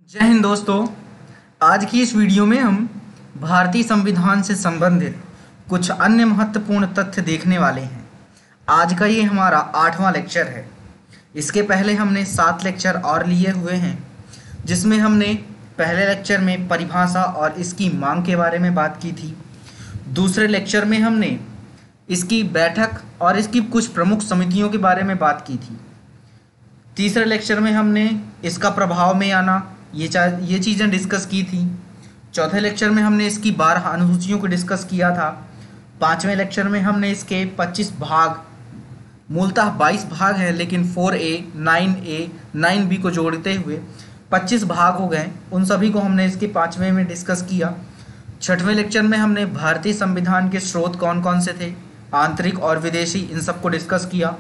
जय हिंद दोस्तों। आज की इस वीडियो में हम भारतीय संविधान से संबंधित कुछ अन्य महत्वपूर्ण तथ्य देखने वाले हैं। आज का ये हमारा 8वां लेक्चर है। इसके पहले हमने 7 लेक्चर और लिए हुए हैं, जिसमें हमने पहले लेक्चर में परिभाषा और इसकी मांग के बारे में बात की थी। दूसरे लेक्चर में हमने इसकी बैठक और इसकी कुछ प्रमुख समितियों के बारे में बात की थी। तीसरे लेक्चर में हमने इसका प्रभाव में आना ये चीज़ें डिस्कस की थी। चौथे लेक्चर में हमने इसकी 12 अनुसूचियों को डिस्कस किया था। 5वें लेक्चर में हमने इसके 25 भाग, मूलतः 22 भाग हैं, लेकिन 4A, 9A, 9B को जोड़ते हुए 25 भाग हो गए। उन सभी को हमने इसके 5वें में डिस्कस किया। 6वें लेक्चर में हमने भारतीय संविधान के स्रोत कौन कौन से थे, आंतरिक और विदेशी, इन सबको डिस्कस किया।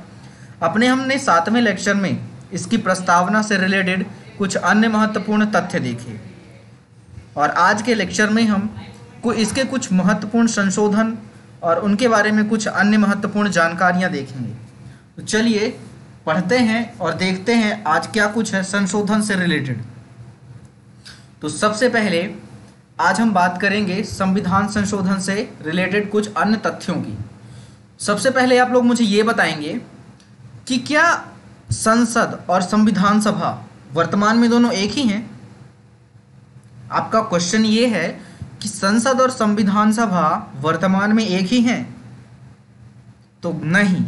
हमने 7वें लेक्चर में इसकी प्रस्तावना से रिलेटेड कुछ अन्य महत्वपूर्ण तथ्य देखे, और आज के लेक्चर में हम इसके कुछ महत्वपूर्ण संशोधन और उनके बारे में कुछ अन्य महत्वपूर्ण जानकारियां देखेंगे। तो चलिए पढ़ते हैं और देखते हैं आज क्या कुछ है संशोधन से रिलेटेड। तो सबसे पहले आज हम बात करेंगे संविधान संशोधन से रिलेटेड कुछ अन्य तथ्यों की। सबसे पहले आप लोग मुझे ये बताएंगे कि क्या संसद और संविधान सभा वर्तमान में दोनों एक ही हैं? आपका क्वेश्चन ये है कि संसद और संविधान सभा वर्तमान में एक ही हैं? तो नहीं,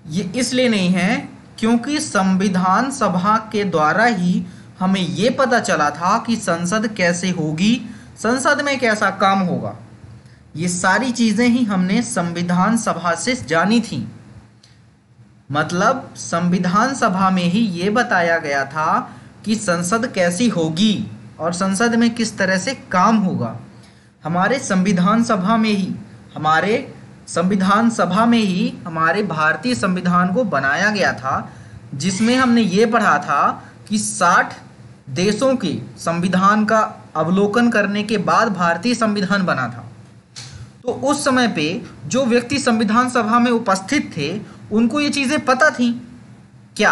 ये इसलिए नहीं है क्योंकि संविधान सभा के द्वारा ही हमें ये पता चला था कि संसद कैसे होगी, संसद में कैसा काम होगा। ये सारी चीजें ही हमने संविधान सभा से जानी थी। मतलब संविधान सभा में ही ये बताया गया था कि संसद कैसी होगी और संसद में किस तरह से काम होगा। हमारे संविधान सभा में ही हमारे भारतीय संविधान को बनाया गया था, जिसमें हमने ये पढ़ा था कि 60 देशों के संविधान का अवलोकन करने के बाद भारतीय संविधान बना था। तो उस समय पे जो व्यक्ति संविधान सभा में उपस्थित थे उनको ये चीज़ें पता थी क्या,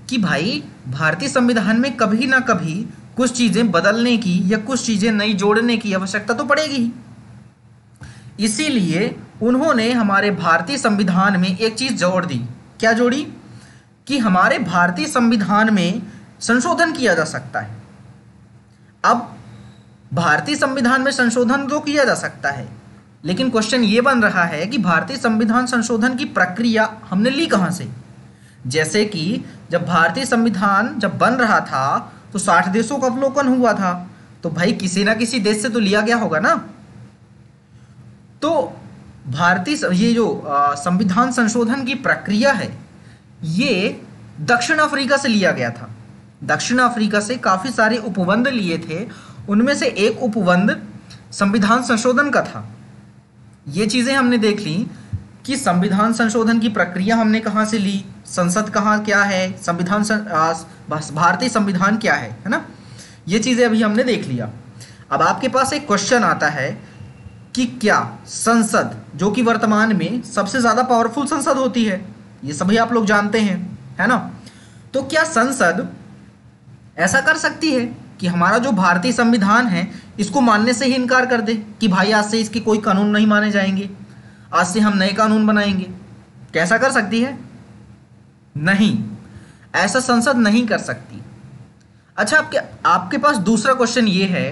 कि भाई भारतीय संविधान में कभी ना कभी कुछ चीज़ें बदलने की या कुछ चीज़ें नई जोड़ने की आवश्यकता तो पड़ेगी ही। इसीलिए उन्होंने हमारे भारतीय संविधान में एक चीज़ जोड़ दी। क्या जोड़ी? कि हमारे भारतीय संविधान में संशोधन किया जा सकता है। अब भारतीय संविधान में संशोधन तो किया जा सकता है, लेकिन क्वेश्चन ये बन रहा है कि भारतीय संविधान संशोधन की प्रक्रिया हमने ली कहाँ से? जैसे कि जब भारतीय संविधान जब बन रहा था तो 60 देशों का अवलोकन हुआ था, तो भाई किसी ना किसी देश से तो लिया गया होगा ना। तो ये जो संविधान संशोधन की प्रक्रिया है, ये दक्षिण अफ्रीका से लिया गया था। दक्षिण अफ्रीका से काफ़ी सारे उपबंध लिए थे, उनमें से एक उपबंध संविधान संशोधन का था। ये चीज़ें हमने देख ली कि संविधान संशोधन की प्रक्रिया हमने कहाँ से ली, संसद कहाँ क्या है, भारतीय संविधान क्या है ना। ये चीज़ें अभी हमने देख लिया। अब आपके पास एक क्वेश्चन आता है कि क्या संसद, जो कि वर्तमान में सबसे ज़्यादा पावरफुल संसद होती है, ये सभी आप लोग जानते हैं, है ना। तो क्या संसद ऐसा कर सकती है कि हमारा जो भारतीय संविधान है इसको मानने से ही इनकार कर दे कि भाई आज से इसके कोई कानून नहीं माने जाएंगे, आज से हम नए कानून बनाएंगे? कैसा कर सकती है? नहीं, ऐसा संसद नहीं कर सकती। अच्छा, आपके पास दूसरा क्वेश्चन ये है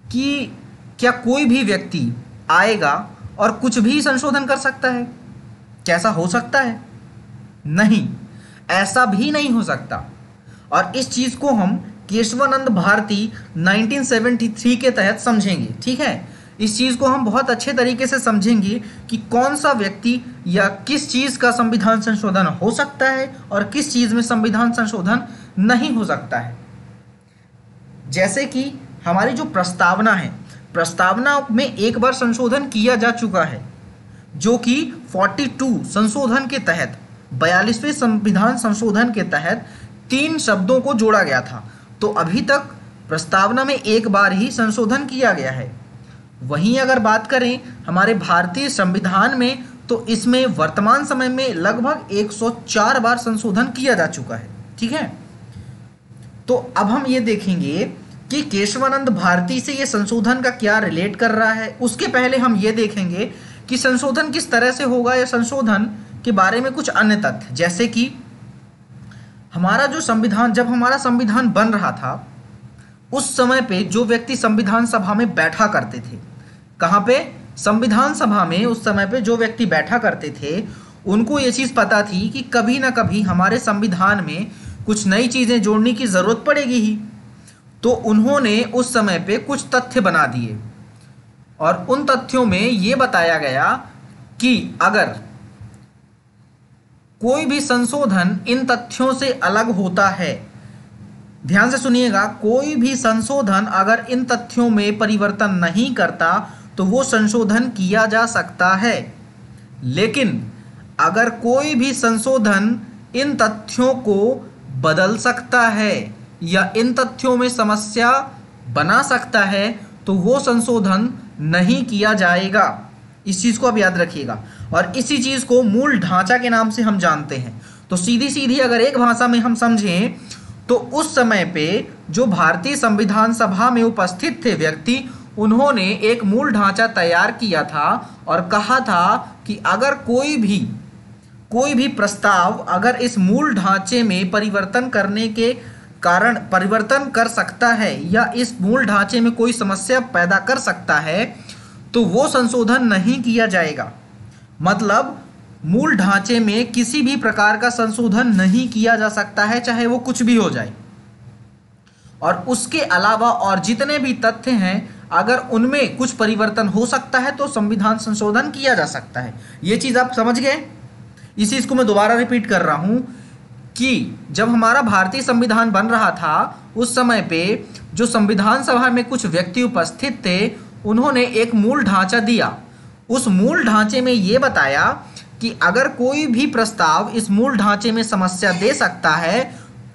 कि क्या कोई भी व्यक्ति आएगा और कुछ भी संशोधन कर सकता है? कैसा हो सकता है? नहीं, ऐसा भी नहीं हो सकता। और इस चीज़ को हम केशवानंद भारती 1973 के तहत समझेंगे। ठीक है, इस चीज़ को हम बहुत अच्छे तरीके से समझेंगे कि कौन सा व्यक्ति या किस चीज़ का संविधान संशोधन हो सकता है और किस चीज़ में संविधान संशोधन नहीं हो सकता है। जैसे कि हमारी जो प्रस्तावना है, प्रस्तावना में एक बार संशोधन किया जा चुका है, जो कि 42 संशोधन के तहत, 42वें संविधान संशोधन के तहत 3 शब्दों को जोड़ा गया था। तो अभी तक प्रस्तावना में एक बार ही संशोधन किया गया है। वहीं अगर बात करें हमारे भारतीय संविधान में, तो इसमें वर्तमान समय में लगभग 104 बार संशोधन किया जा चुका है। ठीक है, तो अब हम ये देखेंगे कि केशवानंद भारती से ये संशोधन का क्या रिलेट कर रहा है। उसके पहले हम ये देखेंगे कि संशोधन किस तरह से होगा या संशोधन के बारे में कुछ अन्य तथ्य, जैसे कि हमारा जो संविधान, जब हमारा संविधान बन रहा था उस समय पे जो व्यक्ति संविधान सभा में बैठा करते थे, कहाँ पे, संविधान सभा में उस समय पे जो व्यक्ति बैठा करते थे उनको ये चीज़ पता थी कि कभी ना कभी हमारे संविधान में कुछ नई चीज़ें जोड़ने की ज़रूरत पड़ेगी ही। तो उन्होंने उस समय पे कुछ तथ्य बना दिए और उन तथ्यों में ये बताया गया कि अगर कोई भी संशोधन इन तथ्यों से अलग होता है, ध्यान से सुनिएगा, कोई भी संशोधन अगर इन तथ्यों में परिवर्तन नहीं करता तो वो संशोधन किया जा सकता है, लेकिन अगर कोई भी संशोधन इन तथ्यों को बदल सकता है या इन तथ्यों में समस्या बना सकता है तो वो संशोधन नहीं किया जाएगा। इस चीज़ को आप याद रखिएगा और इसी चीज़ को मूल ढांचा के नाम से हम जानते हैं। तो सीधी सीधी अगर एक भाषा में हम समझें तो उस समय पे जो भारतीय संविधान सभा में उपस्थित थे व्यक्ति, उन्होंने एक मूल ढांचा तैयार किया था और कहा था कि अगर कोई भी प्रस्ताव अगर इस मूल ढांचे में परिवर्तन करने के कारण परिवर्तन कर सकता है या इस मूल ढांचे में कोई समस्या पैदा कर सकता है तो वो संशोधन नहीं किया जाएगा। मतलब मूल ढांचे में किसी भी प्रकार का संशोधन नहीं किया जा सकता है, चाहे वो कुछ भी हो जाए। और उसके अलावा और जितने भी तथ्य हैं अगर उनमें कुछ परिवर्तन हो सकता है तो संविधान संशोधन किया जा सकता है। ये चीज़ आप समझ गए। इस चीज़ को मैं दोबारा रिपीट कर रहा हूँ कि जब हमारा भारतीय संविधान बन रहा था उस समय पे जो संविधान सभा में कुछ व्यक्ति उपस्थित थे उन्होंने एक मूल ढांचा दिया। उस मूल ढांचे में ये बताया कि अगर कोई भी प्रस्ताव इस मूल ढांचे में समस्या दे सकता है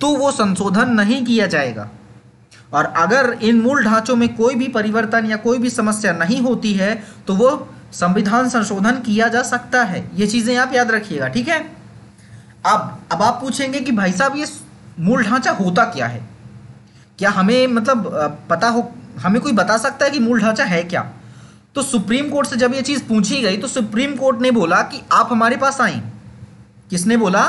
तो वो संशोधन नहीं किया जाएगा, और अगर इन मूल ढांचों में कोई भी परिवर्तन या कोई भी समस्या नहीं होती है तो वो संविधान संशोधन किया जा सकता है। ये चीज़ें आप याद रखिएगा, ठीक है। अब आप पूछेंगे कि भाई साहब ये मूल ढांचा होता क्या है, क्या हमें मतलब पता हो, हमें कोई बता सकता है कि मूल ढांचा है क्या। तो सुप्रीम कोर्ट से जब ये चीज़ पूछी गई तो सुप्रीम कोर्ट ने बोला कि आप हमारे पास आएं। किसने बोला?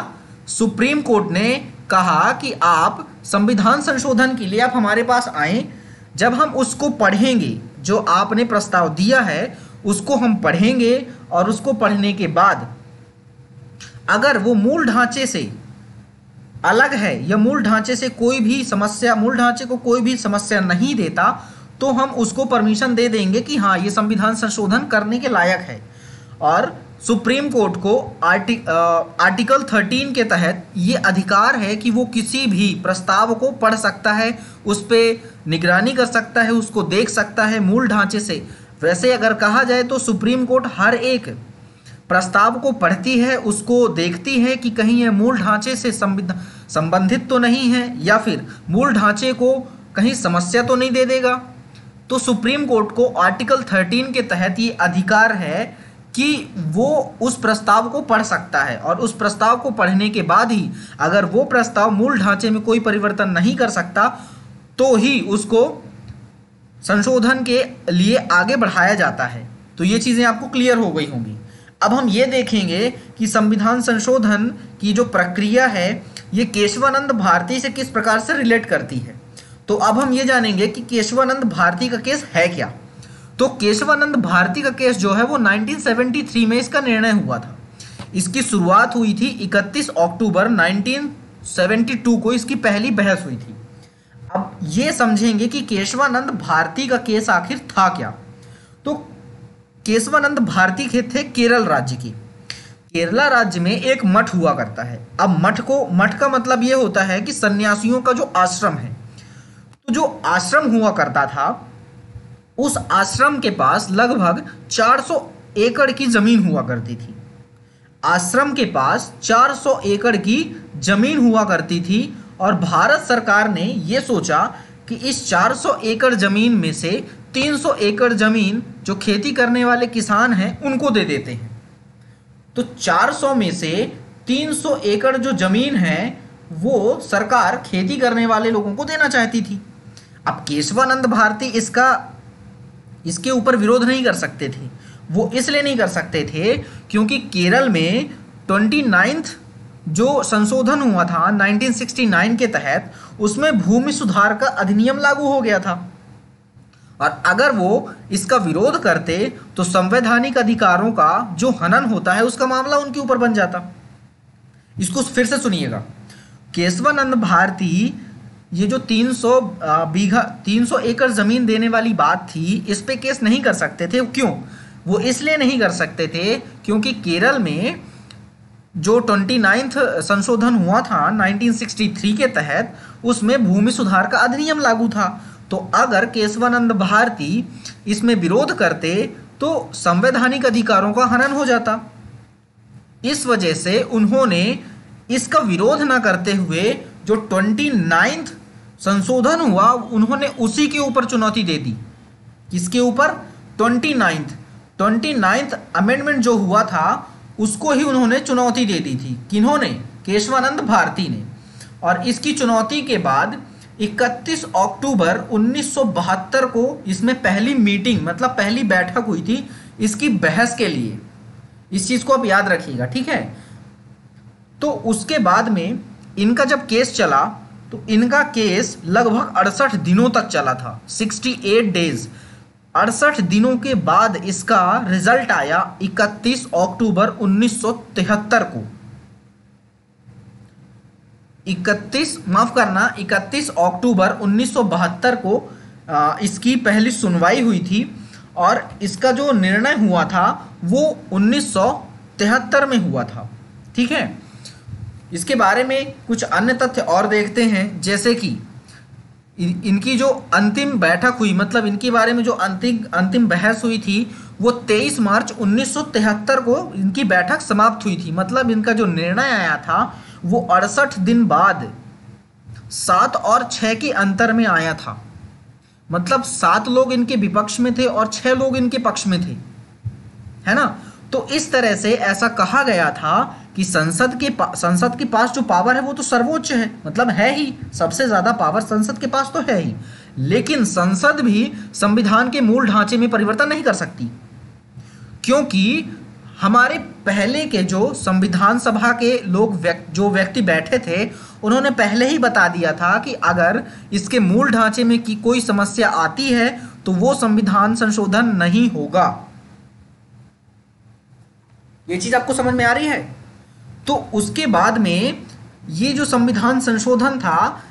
सुप्रीम कोर्ट ने कहा कि आप संविधान संशोधन के लिए आप हमारे पास आएं। जब हम उसको पढ़ेंगे, जो आपने प्रस्ताव दिया है उसको हम पढ़ेंगे और उसको पढ़ने के बाद अगर वो मूल ढांचे से अलग है या मूल ढांचे से कोई भी समस्या, मूल ढांचे को कोई भी समस्या नहीं देता तो हम उसको परमिशन दे देंगे कि हाँ ये संविधान संशोधन करने के लायक है। और सुप्रीम कोर्ट को आर्टिकल 13 के तहत ये अधिकार है कि वो किसी भी प्रस्ताव को पढ़ सकता है, उस पर निगरानी कर सकता है, उसको देख सकता है मूल ढांचे से। वैसे अगर कहा जाए तो सुप्रीम कोर्ट हर एक प्रस्ताव को पढ़ती है, उसको देखती है कि कहीं यह मूल ढांचे से संबंधित तो नहीं है या फिर मूल ढांचे को कहीं समस्या तो नहीं दे देगा। तो सुप्रीम कोर्ट को आर्टिकल 13 के तहत ये अधिकार है कि वो उस प्रस्ताव को पढ़ सकता है और उस प्रस्ताव को पढ़ने के बाद ही अगर वो प्रस्ताव मूल ढांचे में कोई परिवर्तन नहीं कर सकता तो ही उसको संशोधन के लिए आगे बढ़ाया जाता है। तो ये चीज़ें आपको क्लियर हो गई होंगी। अब हम ये देखेंगे कि संविधान संशोधन की जो प्रक्रिया है ये केशवानंद भारती से किस प्रकार से रिलेट करती है। तो अब हम ये जानेंगे कि केशवानंद भारती का केस है क्या। तो केशवानंद भारती का केस जो है वो 1973 में इसका निर्णय हुआ था। इसकी शुरुआत हुई थी 31 अक्टूबर 1972 को इसकी पहली बहस हुई थी। अब ये समझेंगे कि केशवानंद भारती का केस आखिर था क्या। तो केशवानंद भारती के थे केरल राज्य की। केरला राज्य में एक मठ हुआ करता है। अब मठ का मतलब ये होता है कि सन्यासियों का जो आश्रम है। तो जो आश्रम हुआ करता था उस आश्रम के पास लगभग 400 एकड़ की जमीन हुआ करती थी। आश्रम के पास 400 एकड़ की जमीन हुआ करती थी और भारत सरकार ने ये सोचा कि इस 400 एकड़ जमीन में से 300 एकड़ जमीन जो खेती करने वाले किसान हैं उनको दे देते हैं। तो 400 में से 300 एकड़ जो जमीन है वो सरकार खेती करने वाले लोगों को देना चाहती थी। अब केशवानंद भारती इसके ऊपर विरोध नहीं कर सकते थे। वो इसलिए नहीं कर सकते थे क्योंकि केरल में 29th जो संशोधन हुआ था 1969 के तहत, उसमें भूमि सुधार का अधिनियम लागू हो गया था, और अगर वो इसका विरोध करते तो संवैधानिक अधिकारों का जो हनन होता है उसका मामला उनके ऊपर बन जाता। इसको फिर से सुनिएगा। केशवानंद भारती ये जो 300 एकड़ जमीन देने वाली बात थी, इस पे केस नहीं कर सकते थे। क्यों? वो इसलिए नहीं कर सकते थे क्योंकि केरल में जो 29th संशोधन हुआ था 1963 के तहत, उसमें भूमि सुधार का अधिनियम लागू था। तो अगर केशवानंद भारती इसमें विरोध करते तो संवैधानिक अधिकारों का हनन हो जाता। इस वजह से उन्होंने इसका विरोध न करते हुए जो 29th संशोधन हुआ, उन्होंने उसी के ऊपर चुनौती दे दी। किसके ऊपर? 29th अमेंडमेंट जो हुआ था उसको ही उन्होंने चुनौती दे दी थी। किन्होंने? केशवानंद भारती ने। और इसकी चुनौती के बाद 31 अक्टूबर 1972 को इसमें पहली मीटिंग, मतलब पहली बैठक हुई थी इसकी बहस के लिए। इस चीज को आप याद रखिएगा, ठीक है। तो उसके बाद में इनका जब केस चला तो इनका केस लगभग 68 दिनों तक चला था, 68 डेज। 68 दिनों के बाद इसका रिजल्ट आया 31 अक्टूबर 1973 को। 31 अक्टूबर 1972 को इसकी पहली सुनवाई हुई थी, और इसका जो निर्णय हुआ था वो 1973 में हुआ था, ठीक है। इसके बारे में कुछ अन्य तथ्य और देखते हैं, जैसे कि इनकी जो अंतिम बैठक हुई, मतलब इनके बारे में जो अंतिम बहस हुई थी वो 23 मार्च 1973 को इनकी बैठक समाप्त हुई थी। मतलब इनका जो निर्णय आया था वो 68 दिन बाद 7 और 6 के अंतर में आया था। मतलब 7 लोग इनके विपक्ष में थे और 6 लोग इनके पक्ष में थे, है ना। तो इस तरह से ऐसा कहा गया था कि संसद के पास जो पावर है वो तो सर्वोच्च है, मतलब है ही, सबसे ज्यादा पावर संसद के पास तो है ही। लेकिन संसद भी संविधान के मूल ढांचे में परिवर्तन नहीं कर सकती, क्योंकि हमारे पहले के जो संविधान सभा के लोग जो व्यक्ति बैठे थे, उन्होंने पहले ही बता दिया था कि अगर इसके मूल ढांचे में की कोई समस्या आती है तो वो संविधान संशोधन नहीं होगा। ये चीज आपको समझ में आ रही है? तो उसके बाद में ये जो संविधान संशोधन था,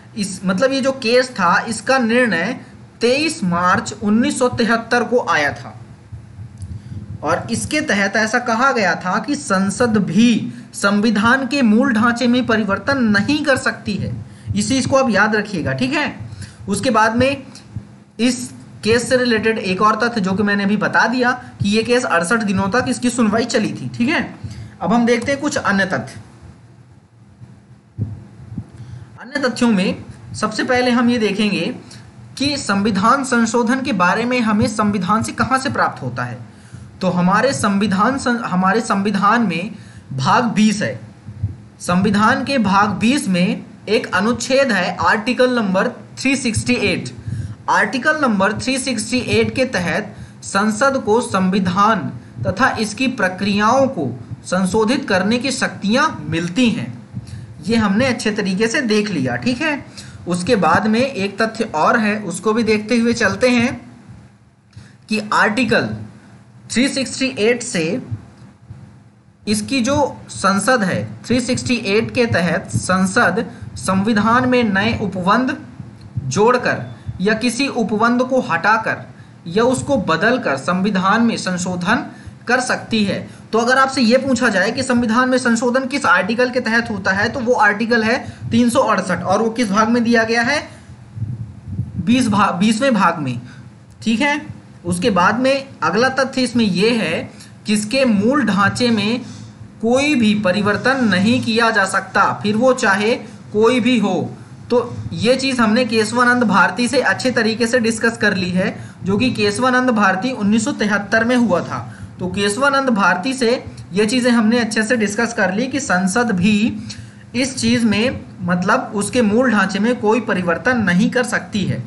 मतलब ये जो केस था, इसका निर्णय 23 मार्च 1973 को आया था, और इसके तहत ऐसा कहा गया था कि संसद भी संविधान के मूल ढांचे में परिवर्तन नहीं कर सकती है। इस चीज को आप याद रखिएगा, ठीक है। उसके बाद में इस केस से रिलेटेड एक और तथ्य जो कि मैंने अभी बता दिया कि ये केस 68 दिनों तक इसकी सुनवाई चली थी, ठीक है। अब हम देखते हैं कुछ अन्य तथ्य। अन्य तथ्यों में सबसे पहले हम ये देखेंगे कि संविधान संशोधन के बारे में हमें संविधान से कहां से प्राप्त होता है। तो हमारे संविधान में भाग 20 है। संविधान के भाग 20 में एक अनुच्छेद है आर्टिकल नंबर 368। आर्टिकल नंबर 368 के तहत संसद को संविधान तथा इसकी प्रक्रियाओं को संशोधित करने की शक्तियां मिलती हैं। ये हमने अच्छे तरीके से देख लिया, ठीक है। उसके बाद में एक तथ्य और है, उसको भी देखते हुए चलते हैं कि आर्टिकल 368 से इसकी जो संसद है, 368 के तहत संसद संविधान में नए उपबंध जोड़कर या किसी उपबंध को हटाकर या उसको बदलकर संविधान में संशोधन कर सकती है। तो अगर आपसे यह पूछा जाए कि संविधान में संशोधन किस आर्टिकल के तहत होता है, तो वो आर्टिकल है 368, और वो किस भाग में दिया गया है? 20वें भाग में, ठीक है। उसके बाद में अगला तथ्य इसमें यह है कि इसके मूल ढांचे में कोई भी परिवर्तन नहीं किया जा सकता, फिर वो चाहे कोई भी हो। तो ये चीज़ हमने केशवानंद भारती से अच्छे तरीके से डिस्कस कर ली है, जो कि केशवानंद भारती 1973 में हुआ था। तो केशवानंद भारती से ये चीज़ें हमने अच्छे से डिस्कस कर ली कि संसद भी इस चीज़ में मतलब उसके मूल ढांचे में कोई परिवर्तन नहीं कर सकती है।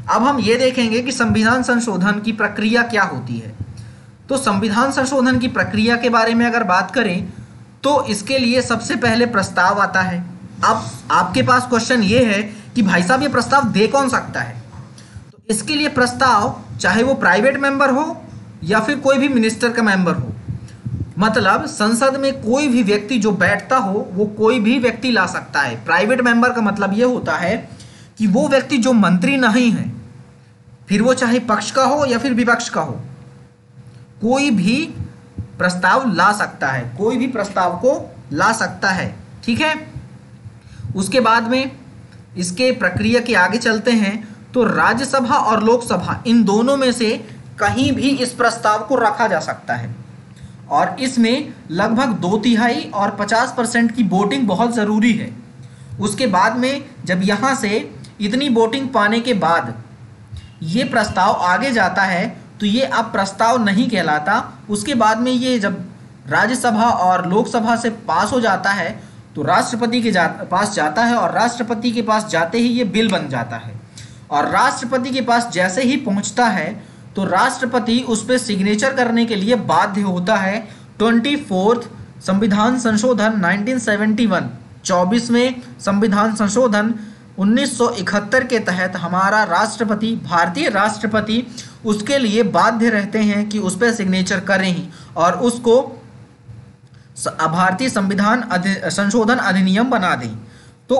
अब हम ये देखेंगे कि संविधान संशोधन की प्रक्रिया क्या होती है। तो संविधान संशोधन की प्रक्रिया के बारे में अगर बात करें तो इसके लिए सबसे पहले प्रस्ताव आता है। अब आपके पास क्वेश्चन ये है कि भाई साहब ये प्रस्ताव दे कौन सकता है। तो इसके लिए प्रस्ताव चाहे वो प्राइवेट मेंबर हो या फिर कोई भी मिनिस्टर का मेंबर हो, मतलब संसद में कोई भी व्यक्ति जो बैठता हो वो कोई भी व्यक्ति ला सकता है। प्राइवेट मेंबर का मतलब ये होता है कि वो व्यक्ति जो मंत्री नहीं है, फिर वो चाहे पक्ष का हो या फिर विपक्ष का हो, कोई भी प्रस्ताव ला सकता है, कोई भी प्रस्ताव को ला सकता है। ठीक है, उसके बाद में इसके प्रक्रिया के आगे चलते हैं तो राज्यसभा और लोकसभा इन दोनों में से कहीं भी इस प्रस्ताव को रखा जा सकता है और इसमें लगभग 2/3 और 50% की वोटिंग बहुत ज़रूरी है। उसके बाद में जब यहाँ से इतनी वोटिंग पाने के बाद ये प्रस्ताव आगे जाता है तो ये अब प्रस्ताव नहीं कहलाता। उसके बाद में ये जब राज्यसभा और लोकसभा से पास हो जाता है तो राष्ट्रपति के पास जाता है और राष्ट्रपति के पास जाते ही ये बिल बन जाता है और राष्ट्रपति के पास जैसे ही पहुंचता है तो राष्ट्रपति उस पर सिग्नेचर करने के लिए बाध्य होता है। 24th संविधान संशोधन 1971 24वें संविधान संशोधन 1971 के तहत हमारा राष्ट्रपति, भारतीय राष्ट्रपति उसके लिए बाध्य रहते हैं कि उस पर सिग्नेचर करें ही और उसको भारतीय संविधान संशोधन अधिनियम बना दें। तो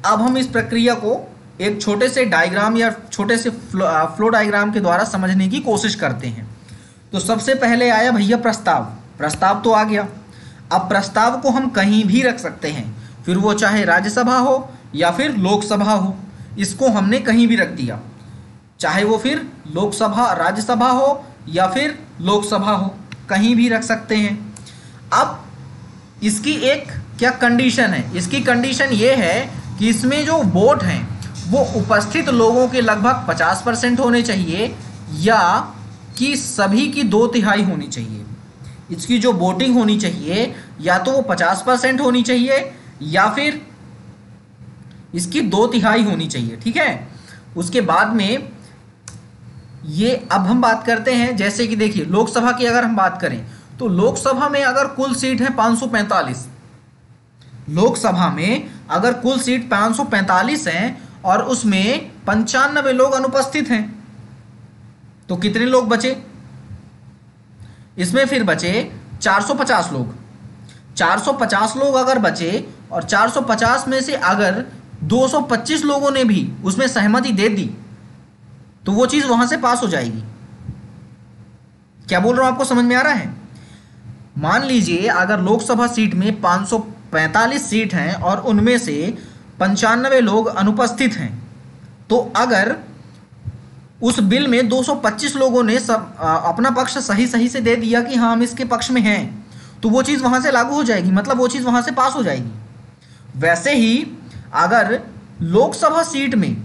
अब हम इस प्रक्रिया को एक छोटे से डायग्राम या छोटे से फ्लो डायग्राम के द्वारा समझने की कोशिश करते हैं। तो सबसे पहले आया भैया प्रस्ताव तो आ गया। अब प्रस्ताव को हम कहीं भी रख सकते हैं, फिर वो चाहे राज्यसभा हो या फिर लोकसभा हो, इसको हमने कहीं भी रख दिया, चाहे वो फिर लोकसभा राज्यसभा हो या फिर लोकसभा हो, कहीं भी रख सकते हैं। अब इसकी एक क्या कंडीशन है, इसकी कंडीशन ये है कि इसमें जो वोट हैं वो उपस्थित लोगों के लगभग 50% होने चाहिए या कि सभी की 2/3 होनी चाहिए। इसकी जो वोटिंग होनी चाहिए या तो वो 50% होनी चाहिए या फिर इसकी 2/3 होनी चाहिए। ठीक है, उसके बाद में ये अब हम बात करते हैं, जैसे कि देखिए लोकसभा की अगर हम बात करें तो लोकसभा में अगर कुल सीट है 545, लोकसभा में अगर कुल सीट 545 हैं और उसमें 95 लोग अनुपस्थित हैं तो कितने लोग बचे, इसमें फिर बचे 450 लोग। 450 लोग अगर बचे और 450 में से अगर 225 लोगों ने भी उसमें सहमति दे दी तो वो चीज़ वहां से पास हो जाएगी। क्या बोल रहा हूं, आपको समझ में आ रहा है। मान लीजिए अगर लोकसभा सीट में 545 सीट हैं और उनमें से 95 लोग अनुपस्थित हैं, तो अगर उस बिल में 225 लोगों ने सब अपना पक्ष सही से दे दिया कि हाँ हम इसके पक्ष में हैं, तो वो चीज़ वहाँ से लागू हो जाएगी, मतलब वो चीज़ वहाँ से पास हो जाएगी। वैसे ही अगर लोकसभा सीट में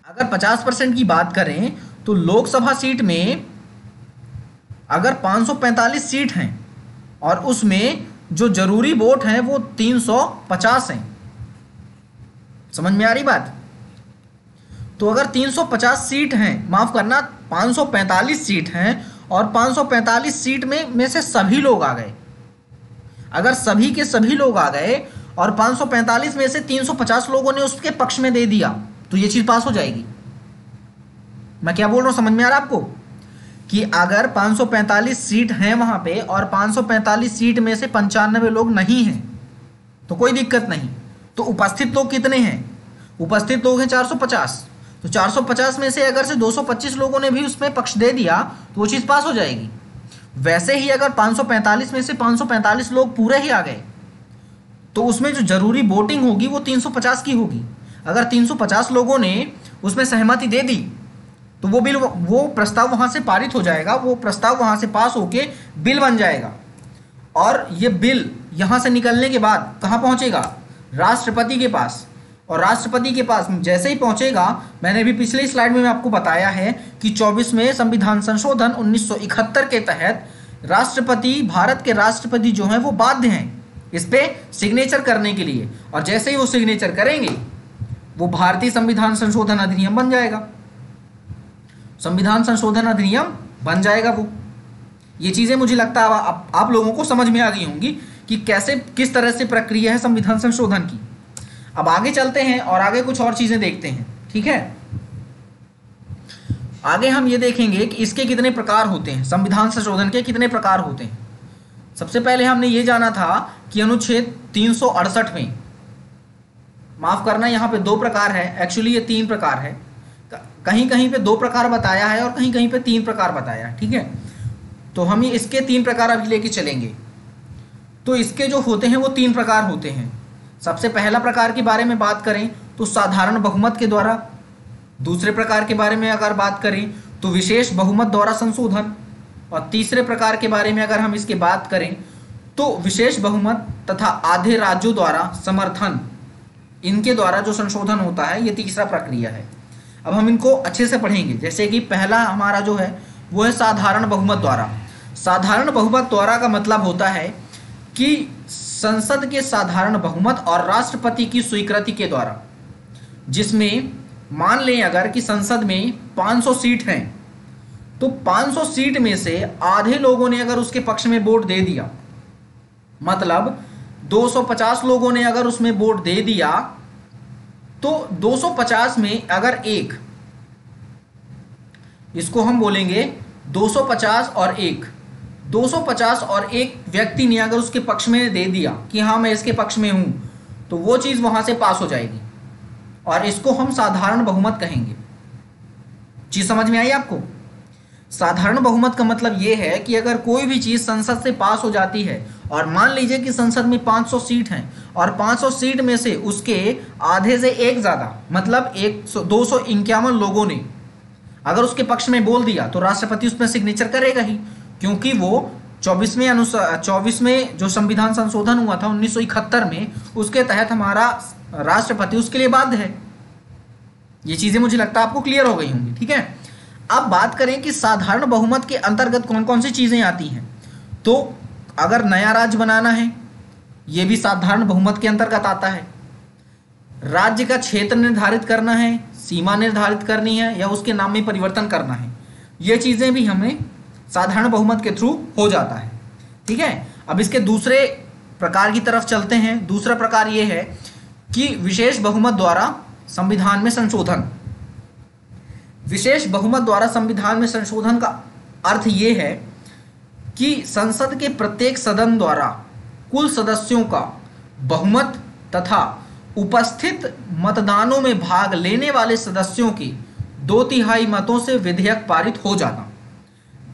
अगर 50% की बात करें तो लोकसभा सीट में अगर 545 सीट हैं और उसमें जो जरूरी वोट हैं वो 350 हैं। समझ में आ रही बात। तो अगर 350 सीट हैं, माफ करना 545 सीट हैं और 545 सीट में से सभी लोग आ गए, अगर सभी के सभी लोग आ गए और 545 में से 350 लोगों ने उसके पक्ष में दे दिया तो ये चीज पास हो जाएगी। मैं क्या बोल रहा हूं, समझ में आ रहा है आपको कि अगर 545 सीट हैं वहां पे और 545 सीट में से 95 लोग नहीं हैं तो कोई दिक्कत नहीं। तो उपस्थित लोग कितने हैं, उपस्थित लोग हैं 450। तो 450 में से अगर से 225 लोगों ने भी उसमें पक्ष दे दिया तो वो चीज़ पास हो जाएगी। वैसे ही अगर 545 में से 545 लोग पूरे ही आ गए तो उसमें जो जरूरी वोटिंग होगी वो 350 की होगी। अगर 350 लोगों ने उसमें सहमति दे दी तो वो प्रस्ताव वहाँ से पारित हो जाएगा, वो प्रस्ताव वहाँ से पास होके बिल बन जाएगा और ये बिल यहाँ से निकलने के बाद कहाँ पहुँचेगा, राष्ट्रपति के पास। और राष्ट्रपति के पास जैसे ही पहुँचेगा, मैंने भी पिछले स्लाइड में आपको बताया है कि 24वें संविधान संशोधन 1971 के तहत राष्ट्रपति, भारत के राष्ट्रपति जो हैं वो बाध्य हैं इस पे सिग्नेचर करने के लिए, और जैसे ही वो सिग्नेचर करेंगे वो भारतीय संविधान संशोधन अधिनियम बन जाएगा, संविधान संशोधन अधिनियम बन जाएगा वो। ये चीज़ें मुझे लगता है आप लोगों को समझ में आ गई होंगी कि कैसे, किस तरह से प्रक्रिया है संविधान संशोधन की। अब आगे चलते हैं और आगे कुछ और चीज़ें देखते हैं, ठीक है। आगे हम ये देखेंगे कि इसके कितने प्रकार होते हैं, संविधान संशोधन के कितने प्रकार होते हैं। सबसे पहले हमने ये जाना था कि अनुच्छेद 368 में, माफ करना यहाँ पे 2 प्रकार है, एक्चुअली ये 3 प्रकार है, कहीं कहीं पे 2 प्रकार बताया है और कहीं कहीं पे 3 प्रकार बताया है, ठीक है। तो हम इसके 3 प्रकार अभी लेके चलेंगे। तो इसके जो होते हैं वो 3 प्रकार होते हैं। सबसे पहला प्रकार के बारे में बात करें तो साधारण बहुमत के द्वारा, दूसरे प्रकार के बारे में अगर बात करें तो विशेष बहुमत द्वारा संशोधन, और तीसरे प्रकार के बारे में अगर हम इसके बात करें तो विशेष बहुमत तथा आधे राज्यों द्वारा समर्थन, इनके द्वारा जो संशोधन होता है, ये तीसरा प्रक्रिया है। अब हम इनको अच्छे से पढ़ेंगे। जैसे कि पहला हमारा जो है वो है साधारण बहुमत द्वारा। साधारण बहुमत द्वारा का मतलब होता है कि संसद के साधारण बहुमत और राष्ट्रपति की स्वीकृति के द्वारा, जिसमें मान लें अगर कि संसद में 500 सीट हैं तो 500 सीट में से आधे लोगों ने अगर उसके पक्ष में वोट दे दिया, मतलब 250 लोगों ने अगर उसमें वोट दे दिया, तो 250 में अगर एक, इसको हम बोलेंगे 250 और 1, 250 और 1 व्यक्ति ने अगर उसके पक्ष में दे दिया कि हाँ मैं इसके पक्ष में हूं, तो वो चीज वहां से पास हो जाएगी और इसको हम साधारण बहुमत कहेंगे। चीज समझ में आई आपको? साधारण बहुमत का मतलब ये है कि अगर कोई भी चीज संसद से पास हो जाती है, और मान लीजिए कि संसद में 500 सीट हैं और 500 सीट में से उसके आधे से एक ज्यादा, मतलब 251 लोगों ने अगर उसके पक्ष में बोल दिया, तो राष्ट्रपति उसमें सिग्नेचर करेगा ही, क्योंकि वो 24वें जो संविधान संशोधन हुआ था 1971 में, उसके तहत हमारा राष्ट्रपति उसके लिए बाध्य है। ये चीजें मुझे लगता है आपको क्लियर हो गई होंगी, ठीक है। अब बात करें कि साधारण बहुमत के अंतर्गत कौन कौन सी चीजें आती हैं। तो अगर नया राज्य बनाना है, यह भी साधारण बहुमत के अंतर्गत आता है। राज्य का क्षेत्र निर्धारित करना है, सीमा निर्धारित करनी है या उसके नाम में परिवर्तन करना है, ये चीजें भी हमें साधारण बहुमत के थ्रू हो जाता है, ठीक है। अब इसके दूसरे प्रकार की तरफ चलते हैं। दूसरा प्रकार यह है कि विशेष बहुमत द्वारा संविधान में संशोधन। विशेष बहुमत द्वारा संविधान में संशोधन का अर्थ यह है कि संसद के प्रत्येक सदन द्वारा कुल सदस्यों का बहुमत तथा उपस्थित मतदानों में भाग लेने वाले सदस्यों के 2/3 मतों से विधेयक पारित हो जाना।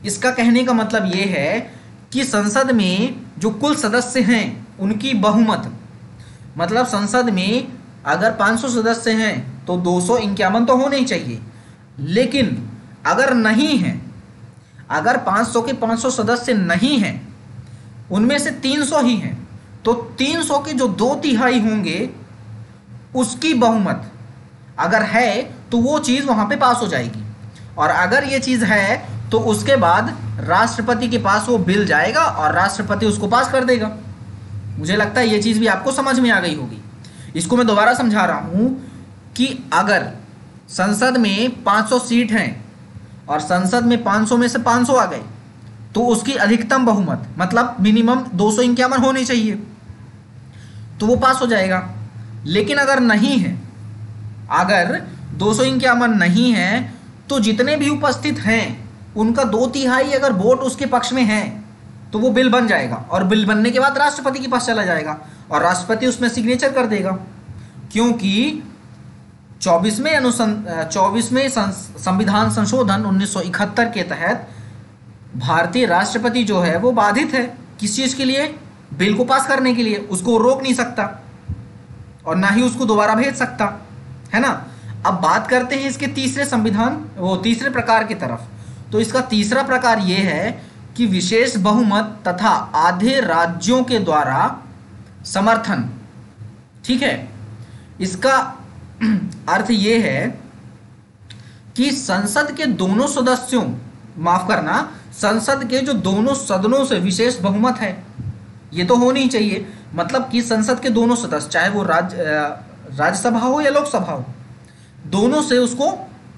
इसका कहने का मतलब यह है कि संसद में जो कुल सदस्य हैं उनकी बहुमत, मतलब संसद में अगर 500 सदस्य हैं तो 251 तो होने ही चाहिए, लेकिन अगर नहीं है, अगर 500 के 500 सदस्य नहीं हैं, उनमें से 300 ही हैं, तो 300 के जो 2/3 होंगे उसकी बहुमत अगर है तो वो चीज़ वहाँ पे पास हो जाएगी। और अगर ये चीज़ है तो उसके बाद राष्ट्रपति के पास वो बिल जाएगा और राष्ट्रपति उसको पास कर देगा। मुझे लगता है ये चीज़ भी आपको समझ में आ गई होगी। इसको मैं दोबारा समझा रहा हूँ कि अगर संसद में 500 सीट हैं और संसद में 500 में से 500 आ गए, तो उसकी अधिकतम बहुमत मतलब मिनिमम 251 होनी चाहिए, तो वो पास हो जाएगा। लेकिन अगर नहीं है, अगर 251 नहीं है, तो जितने भी उपस्थित हैं उनका 2/3 अगर वोट उसके पक्ष में है तो वो बिल बन जाएगा, और बिल बनने के बाद राष्ट्रपति के पास चला जाएगा और राष्ट्रपति उसमें सिग्नेचर कर देगा। क्योंकि 24वें संविधान संशोधन 1971 के तहत भारतीय राष्ट्रपति जो है वो बाधित है। किस चीज़ के लिए? बिल को पास करने के लिए। उसको रोक नहीं सकता और ना ही उसको दोबारा भेज सकता, है ना। अब बात करते हैं इसके तीसरे प्रकार की तरफ। तो इसका तीसरा प्रकार ये है कि विशेष बहुमत तथा आधे राज्यों के द्वारा समर्थन, ठीक है। इसका अर्थ ये है कि संसद के दोनों सदस्यों, माफ करना, संसद के जो दोनों सदनों से विशेष बहुमत है, ये तो होनी ही चाहिए। मतलब कि संसद के दोनों सदस्य, चाहे वो राज्यसभा हो या लोकसभा हो, दोनों से उसको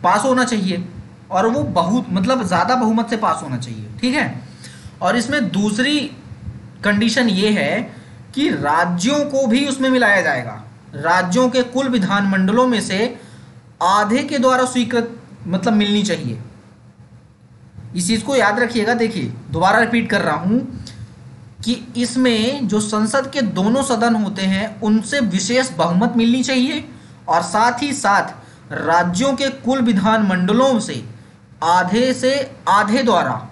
पास होना चाहिए और वो मतलब ज़्यादा बहुमत से पास होना चाहिए, ठीक है। और इसमें दूसरी कंडीशन ये है कि राज्यों को भी उसमें मिलाया जाएगा। राज्यों के कुल विधानमंडलों में से आधे के द्वारा स्वीकृत मतलब मिलनी चाहिए। इस चीज़ को याद रखिएगा। देखिए, दोबारा रिपीट कर रहा हूँ कि इसमें जो संसद के दोनों सदन होते हैं उनसे विशेष बहुमत मिलनी चाहिए और साथ ही साथ राज्यों के कुल विधानमंडलों से आधे द्वारा,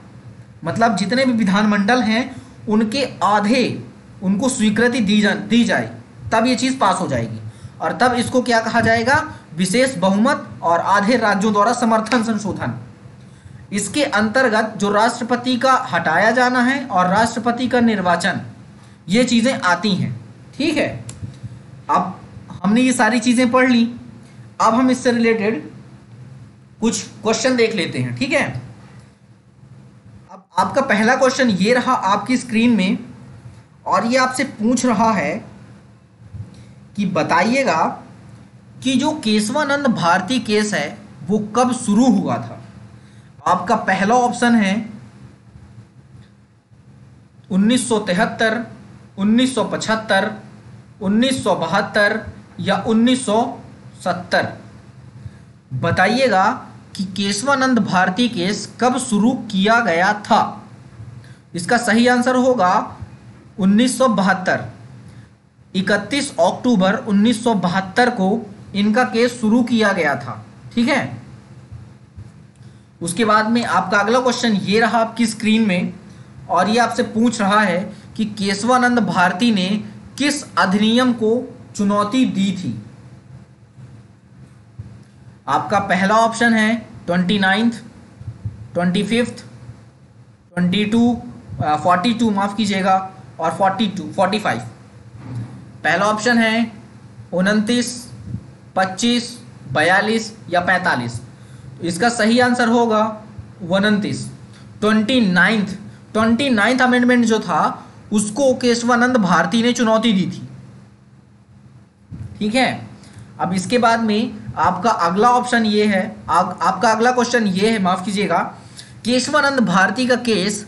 मतलब जितने भी विधानमंडल हैं उनके आधे उनको स्वीकृति दी जाए, तब ये चीज़ पास हो जाएगी। और तब इसको क्या कहा जाएगा? विशेष बहुमत और आधे राज्यों द्वारा समर्थन संशोधन। इसके अंतर्गत जो राष्ट्रपति का हटाया जाना है और राष्ट्रपति का निर्वाचन, ये चीज़ें आती हैं, ठीक है। अब हमने ये सारी चीज़ें पढ़ ली। अब हम इससे रिलेटेड कुछ क्वेश्चन देख लेते हैं, ठीक है। अब आपका पहला क्वेश्चन ये रहा आपकी स्क्रीन में, और ये आपसे पूछ रहा है कि बताइएगा कि जो केशवानंद भारती केस है वो कब शुरू हुआ था। आपका पहला ऑप्शन है 1973, 1975, 1972 या 1970। बताइएगा कि केशवानंद भारती केस कब शुरू किया गया था। इसका सही आंसर होगा 1972। 31 अक्टूबर 1972 को इनका केस शुरू किया गया था, ठीक है। उसके बाद में आपका अगला क्वेश्चन ये रहा आपकी स्क्रीन में, और ये आपसे पूछ रहा है कि केशवानंद भारती ने किस अधिनियम को चुनौती दी थी। आपका पहला ऑप्शन है 29th, 25th, 42 माफ कीजिएगा, और 45। पहला ऑप्शन है 29, 25, 42 या 45। इसका सही आंसर होगा 29। 29th अमेंडमेंट जो था उसको केशवानंद भारती ने चुनौती दी थी, ठीक है। अब इसके बाद में आपका अगला ऑप्शन ये है, आपका अगला क्वेश्चन ये है, माफ कीजिएगा, केशवानंद भारती का केस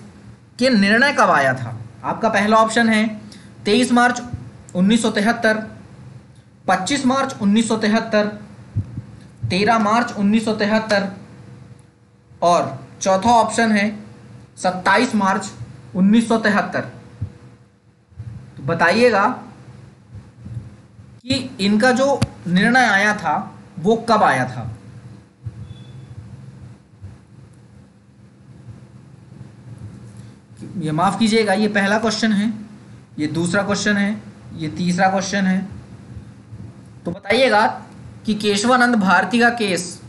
के निर्णय कब आया था। आपका पहला ऑप्शन है 23 मार्च 1973, 25 मार्च 1973, 13 मार्च 1973 और चौथा ऑप्शन है 27 मार्च 1973। तो बताइएगा कि इनका जो निर्णय आया था वो कब आया था। ये माफ कीजिएगा, ये पहला क्वेश्चन है, ये दूसरा क्वेश्चन है, ये तीसरा क्वेश्चन है। तो बताइएगा कि केशवानंद भारती का केस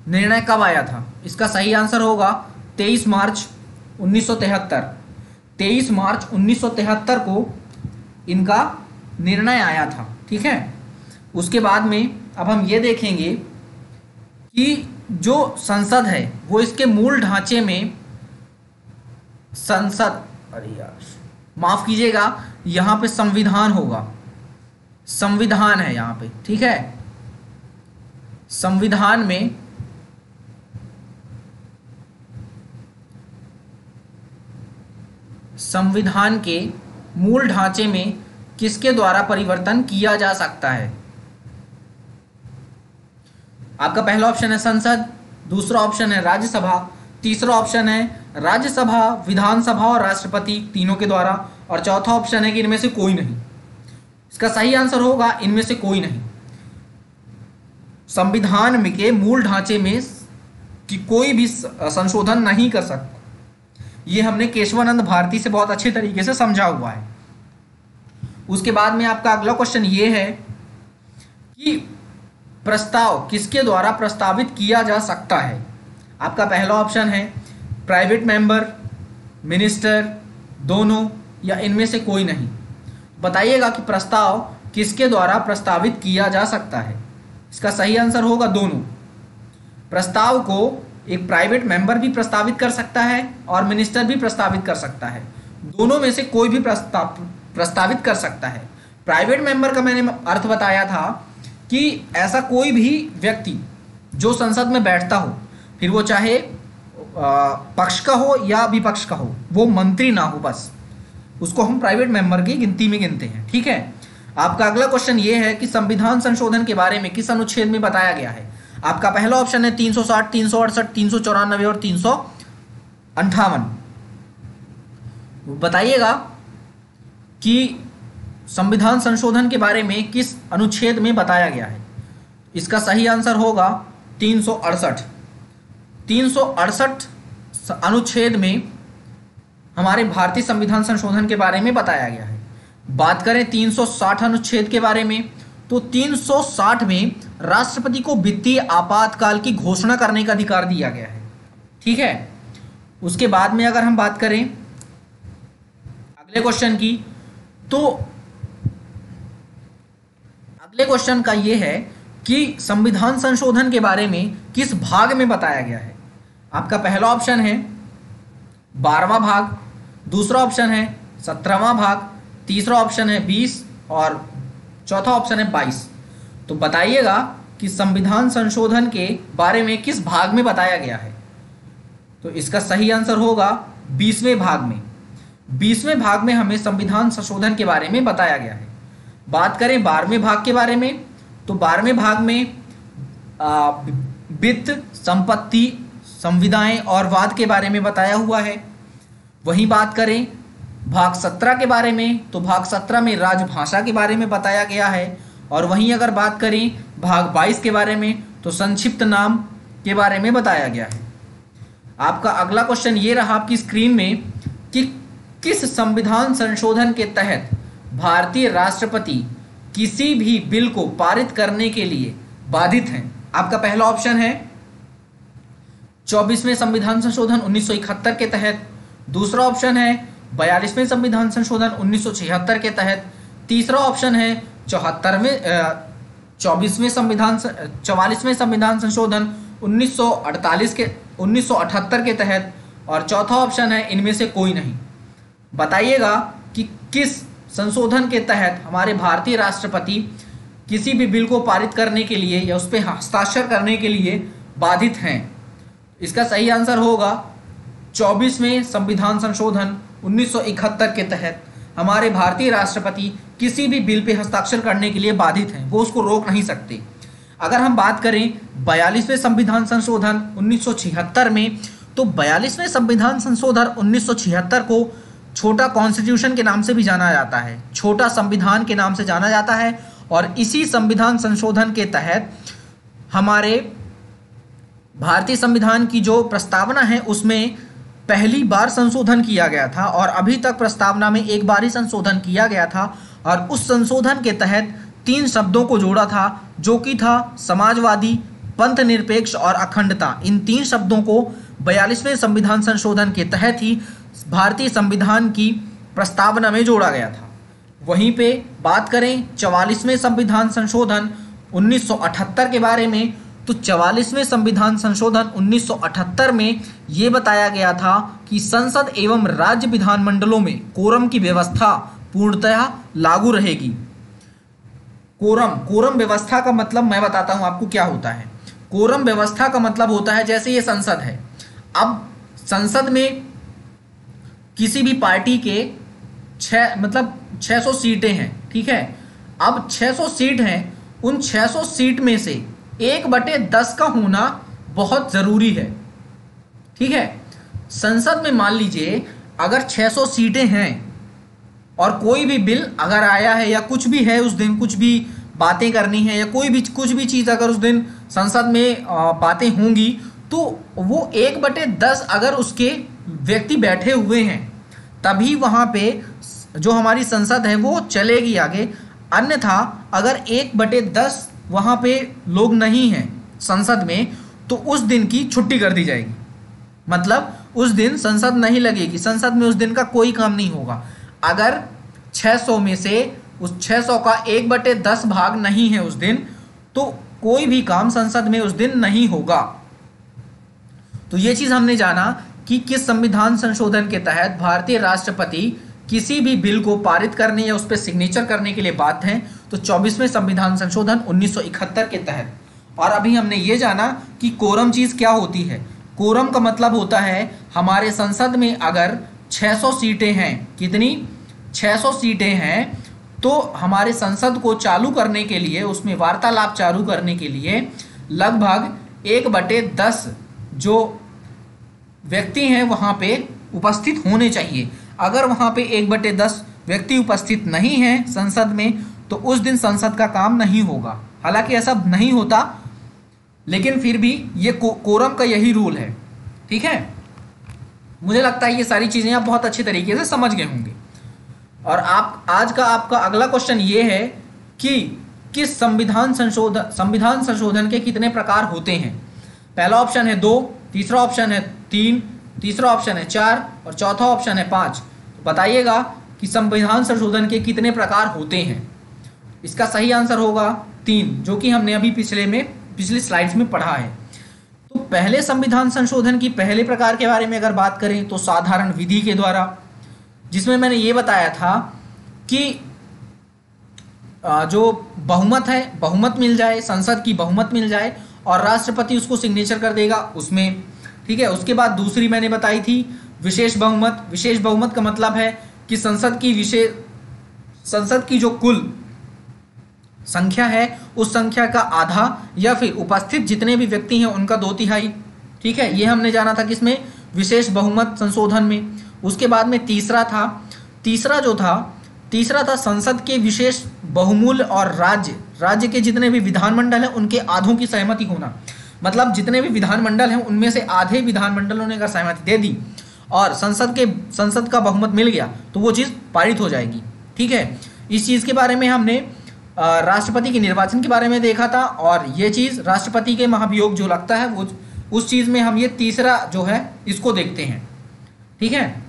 निर्णय कब आया था। इसका सही आंसर होगा 23 मार्च 1973। 23 मार्च 1973 को इनका निर्णय आया था, ठीक है। उसके बाद में अब हम ये देखेंगे कि जो संसद है वो इसके मूल ढांचे में अरे यार माफ कीजिएगा, यहाँ पे संविधान होगा, संविधान है यहाँ पे, ठीक है। संविधान में संविधान के मूल ढांचे में किसके द्वारा परिवर्तन किया जा सकता है। आपका पहला ऑप्शन है संसद, दूसरा ऑप्शन है राज्यसभा, तीसरा ऑप्शन है राज्यसभा, विधानसभा और राष्ट्रपति तीनों के द्वारा, और चौथा ऑप्शन है कि इनमें से कोई नहीं। इसका सही आंसर होगा इनमें से कोई नहीं। संविधान में के मूल ढांचे में कि कोई भी संशोधन नहीं कर सकता। ये हमने केशवानंद भारती से बहुत अच्छे तरीके से समझा हुआ है। उसके बाद में आपका अगला क्वेश्चन ये है कि प्रस्ताव किसके द्वारा प्रस्तावित किया जा सकता है। आपका पहला ऑप्शन है प्राइवेट मेंबर, मिनिस्टर, दोनों या इनमें से कोई नहीं। बताइएगा कि प्रस्ताव किसके द्वारा प्रस्तावित किया जा सकता है। इसका सही आंसर होगा दोनों। प्रस्ताव को एक प्राइवेट मेंबर भी प्रस्तावित कर सकता है और मिनिस्टर भी प्रस्तावित कर सकता है, दोनों में से कोई भी प्रस्तावित कर सकता है। प्राइवेट मेंबर का मैंने अर्थ बताया था कि ऐसा कोई भी व्यक्ति जो संसद में बैठता हो, फिर वो चाहे पक्ष का हो या विपक्ष का हो, वो मंत्री ना हो, बस उसको हम प्राइवेट मेंबर की गिनती में गिनते हैं। ठीक है। आपका अगला क्वेश्चन ये है कि संविधान संशोधन के बारे में किस अनुच्छेद में बताया गया है। आपका पहला ऑप्शन है 360, 368, 394 और 358। बताइएगा कि संविधान संशोधन के बारे में किस अनुच्छेद में बताया गया है। इसका सही आंसर होगा 368। 368 अनुच्छेद में हमारे भारतीय संविधान संशोधन के बारे में बताया गया है। बात करें 360 अनुच्छेद के बारे में, तो 360 में राष्ट्रपति को वित्तीय आपातकाल की घोषणा करने का अधिकार दिया गया है। ठीक है। उसके बाद में अगर हम बात करें अगले क्वेश्चन की, तो अगले क्वेश्चन का यह है कि संविधान संशोधन के बारे में किस भाग में बताया गया है। आपका पहला ऑप्शन है 12वां भाग, दूसरा ऑप्शन है 17वां भाग, तीसरा ऑप्शन है 20 और चौथा ऑप्शन है 22। तो बताइएगा कि संविधान संशोधन के बारे में किस भाग में बताया गया है। तो इसका सही आंसर होगा 20वें भाग में। 20वें भाग में हमें संविधान संशोधन के बारे में बताया गया है। बात करें 12वें भाग के बारे में, तो 12वें भाग में वित्त, संपत्ति, संविदाएं और वाद के बारे में बताया हुआ है। वहीं बात करें भाग 17 के बारे में, तो भाग 17 में राजभाषा के बारे में बताया गया है। और वहीं अगर बात करें भाग 22 के बारे में, तो संक्षिप्त नाम के बारे में बताया गया है। आपका अगला क्वेश्चन ये रहा आपकी स्क्रीन में कि किस संविधान संशोधन के तहत भारतीय राष्ट्रपति किसी भी बिल को पारित करने के लिए बाधित हैं। आपका पहला ऑप्शन है 24वें संविधान संशोधन 1971 के तहत, दूसरा ऑप्शन है 42वें संविधान संशोधन 1976 के तहत, तीसरा ऑप्शन है 44वें संविधान संशोधन 1978 के तहत और चौथा ऑप्शन है इनमें से कोई नहीं। बताइएगा कि किस संशोधन के तहत हमारे भारतीय राष्ट्रपति किसी भी बिल को पारित करने के लिए या उस पर हस्ताक्षर करने के लिए बाधित हैं। इसका सही आंसर होगा 24वें संविधान संशोधन 1971 के तहत हमारे भारतीय राष्ट्रपति किसी भी बिल पे हस्ताक्षर करने के लिए बाधित हैं, वो उसको रोक नहीं सकते। अगर हम बात करें 42वें संविधान संशोधन 1976 में, तो 42वें संविधान संशोधन 1976 को छोटा कॉन्स्टिट्यूशन के नाम से भी जाना जाता है, छोटा संविधान के नाम से जाना जाता है। और इसी संविधान संशोधन के तहत हमारे भारतीय संविधान की जो प्रस्तावना है उसमें पहली बार संशोधन किया गया था और अभी तक प्रस्तावना में एक बार ही संशोधन किया गया था। और उस संशोधन के तहत 3 शब्दों को जोड़ा था, जो कि था समाजवादी, पंथ निरपेक्ष और अखंडता। इन 3 शब्दों को 42वें संविधान संशोधन के तहत ही भारतीय संविधान की प्रस्तावना में जोड़ा गया था। वहीं पे बात करें 44वें संविधान संशोधन 1978 के बारे में, तो 44वें संविधान संशोधन 1978 में ये बताया गया था कि संसद एवं राज्य विधानमंडलों में कोरम की व्यवस्था पूर्णतः लागू रहेगी। कोरम व्यवस्था का मतलब मैं बताता हूं आपको क्या होता है। कोरम व्यवस्था का मतलब होता है, जैसे ये संसद है, अब संसद में किसी भी पार्टी के 600 सीटें हैं। ठीक है। अब 600 सीट हैं, उन 600 सीट में से 1/10 का होना बहुत ज़रूरी है। ठीक है। संसद में मान लीजिए अगर 600 सीटें हैं और कोई भी बिल अगर आया है या कुछ भी है, उस दिन कुछ भी बातें करनी है या कुछ भी चीज़ अगर उस दिन संसद में बातें होंगी, तो वो 1/10 अगर उसके व्यक्ति बैठे हुए हैं तभी वहाँ पे जो हमारी संसद है वो चलेगी आगे। अन्यथा अगर 1/10 वहाँ पे लोग नहीं हैं संसद में, तो उस दिन की छुट्टी कर दी जाएगी। मतलब उस दिन संसद नहीं लगेगी, संसद में उस दिन का कोई काम नहीं होगा। अगर 600 में से उस 600 का 1/10 भाग नहीं है उस दिन, तो कोई भी काम संसद में उस दिन नहीं होगा। तो ये चीज़ हमने जाना कि किस संविधान संशोधन के तहत भारतीय राष्ट्रपति किसी भी बिल को पारित करने या उस पर सिग्नेचर करने के लिए बाध्य हैं, तो 24वें संविधान संशोधन 1971 के तहत। और अभी हमने ये जाना कि कोरम चीज़ क्या होती है। कोरम का मतलब होता है हमारे संसद में अगर 600 सीटें हैं, कितनी 600 सीटें हैं, तो हमारे संसद को चालू करने के लिए, उसमें वार्तालाप चालू करने के लिए लगभग 1/10 जो व्यक्ति हैं वहाँ पे उपस्थित होने चाहिए। अगर वहाँ पे 1/10 व्यक्ति उपस्थित नहीं हैं संसद में, तो उस दिन संसद का काम नहीं होगा। हालांकि ऐसा नहीं होता, लेकिन फिर भी ये कोरम का यही रूल है। ठीक है, मुझे लगता है ये सारी चीज़ें आप बहुत अच्छी तरीके से समझ गए होंगे। और आज का आपका अगला क्वेश्चन ये है कि किस संविधान संशोधन के कितने प्रकार होते हैं। पहला ऑप्शन है 2, तीसरा ऑप्शन है 3, तीसरा ऑप्शन है 4 और चौथा ऑप्शन है 5। तो बताइएगा कि संविधान संशोधन के कितने प्रकार होते हैं। इसका सही आंसर होगा 3, जो कि हमने अभी पिछली स्लाइड्स में पढ़ा है। तो पहले संविधान संशोधन की पहले प्रकार के बारे में अगर बात करें तो साधारण विधि के द्वारा, जिसमें मैंने ये बताया था कि जो बहुमत है, बहुमत मिल जाए, संसद की बहुमत मिल जाए और राष्ट्रपति उसको सिग्नेचर कर देगा उसमें। ठीक है, उसके बाद दूसरी मैंने बताई थी विशेष बहुमत। विशेष बहुमत का मतलब है कि संसद की जो कुल संख्या है उस संख्या का आधा या फिर उपस्थित जितने भी व्यक्ति हैं उनका 2/3। ठीक है, ये हमने जाना था किसमें, विशेष बहुमत संशोधन में। उसके बाद में तीसरा था संसद के विशेष बहुमूल्य और राज्य के जितने भी विधानमंडल हैं उनके आधों की सहमति होना। मतलब जितने भी विधानमंडल हैं उनमें से आधे विधानमंडलों ने अगर सहमति दे दी और संसद का बहुमत मिल गया तो वो चीज़ पारित हो जाएगी। ठीक है, इस चीज़ के बारे में हमने राष्ट्रपति के निर्वाचन के बारे में देखा था, और ये चीज़ राष्ट्रपति के महाभियोग जो लगता है वो उस चीज़ में हम ये तीसरा जो है इसको देखते हैं। ठीक है,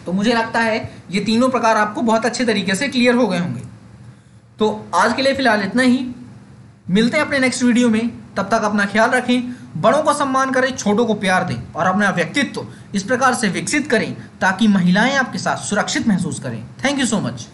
तो मुझे लगता है ये तीनों प्रकार आपको बहुत अच्छे तरीके से क्लियर हो गए होंगे। तो आज के लिए फिलहाल इतना ही, मिलते हैं अपने नेक्स्ट वीडियो में। तब तक अपना ख्याल रखें, बड़ों को सम्मान करें, छोटों को प्यार दें और अपना व्यक्तित्व इस प्रकार से विकसित करें ताकि महिलाएं आपके साथ सुरक्षित महसूस करें। Thank you so much.